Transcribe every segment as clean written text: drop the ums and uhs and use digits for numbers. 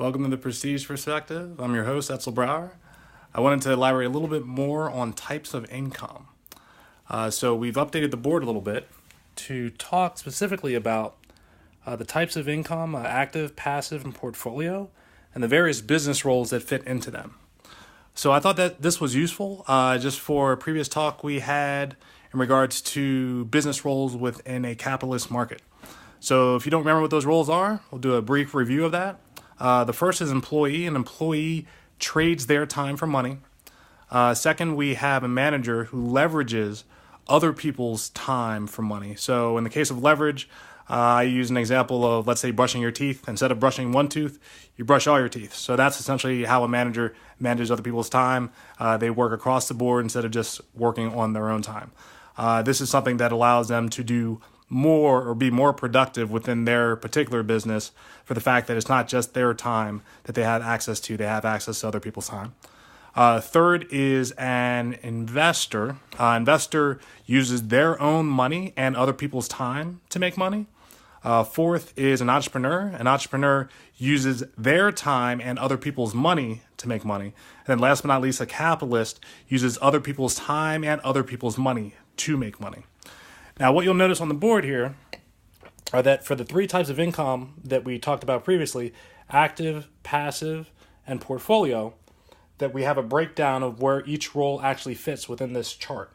Welcome to the Prestige Perspective. I'm your host, Etzel Brower. I wanted to elaborate a little bit more on types of income. So we've updated the board a little bit to talk specifically about the types of income, active, passive, and portfolio, and the various business roles that fit into them. So I thought that this was useful just for a previous talk we had in regards to business roles within a capitalist market. So if you don't remember what those roles are, we'll do a brief review of that. The first is employee. An employee trades their time for money. Second, we have a manager who leverages other people's time for money. So in the case of leverage, I use an example of, let's say, brushing your teeth. Instead of brushing one tooth, you brush all your teeth. So that's essentially how a manager manages other people's time. They work across the board instead of just working on their own time. This is something that allows them to do more or be more productive within their particular business for the fact that it's not just their time that they have access to, they have access to other people's time. Third is an investor. Investor uses their own money and other people's time to make money. Fourth is an entrepreneur. An entrepreneur uses their time and other people's money to make money. And then last but not least, a capitalist uses other people's time and other people's money to make money. Now, what you'll notice on the board here are that for the three types of income that we talked about previously, active, passive, and portfolio, that we have a breakdown of where each role actually fits within this chart.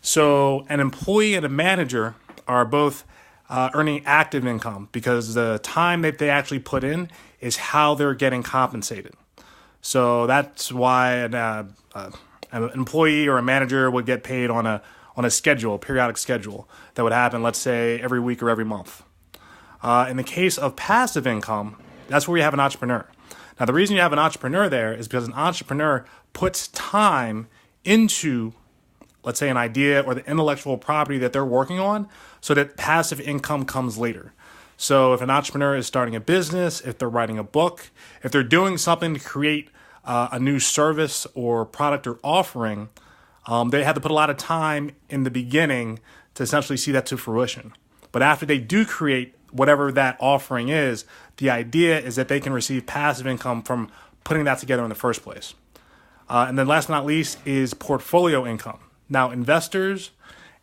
So an employee and a manager are both earning active income because the time that they actually put in is how they're getting compensated. So that's why an employee or a manager would get paid on a schedule, a periodic schedule that would happen, let's say, every week or every month. In the case of passive income, that's where you have an entrepreneur. Now, the reason you have an entrepreneur there is because an entrepreneur puts time into, let's say, an idea or the intellectual property that they're working on so that passive income comes later. So if an entrepreneur is starting a business, if they're writing a book, if they're doing something to create a new service or product or offering, they have to put a lot of time in the beginning to essentially see that to fruition. But after they do create whatever that offering is, the idea is that they can receive passive income from putting that together in the first place. And then last but not least is portfolio income. Now, investors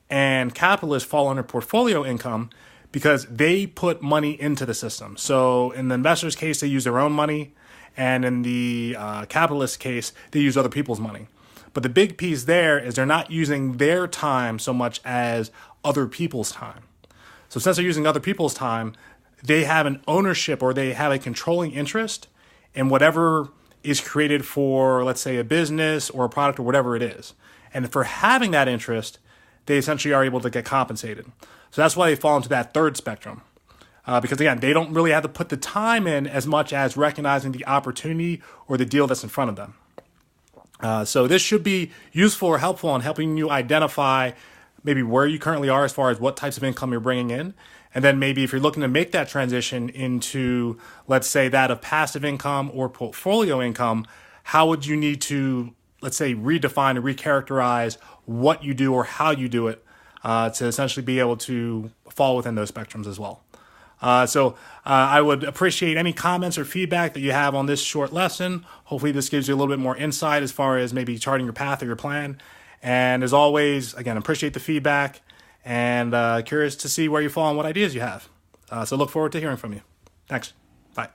and capitalists fall under portfolio income because they put money into the system. So in the investor's case, they use their own money. And in the capitalist case, they use other people's money. But the big piece there is they're not using their time so much as other people's time. So since they're using other people's time, they have an ownership or they have a controlling interest in whatever is created for, let's say, a business or a product or whatever it is. And for having that interest, they essentially are able to get compensated. So that's why they fall into that third spectrum. Because again, they don't really have to put the time in as much as recognizing the opportunity or the deal that's in front of them. So this should be useful or helpful in helping you identify maybe where you currently are as far as what types of income you're bringing in. And then maybe if you're looking to make that transition into, let's say, that of passive income or portfolio income, how would you need to, let's say, redefine and recharacterize what you do or how you do it to essentially be able to fall within those spectrums as well. So I would appreciate any comments or feedback that you have on this short lesson. Hopefully this gives you a little bit more insight as far as maybe charting your path or your plan. And as always, again, appreciate the feedback and curious to see where you fall and what ideas you have. So look forward to hearing from you. Thanks. Bye.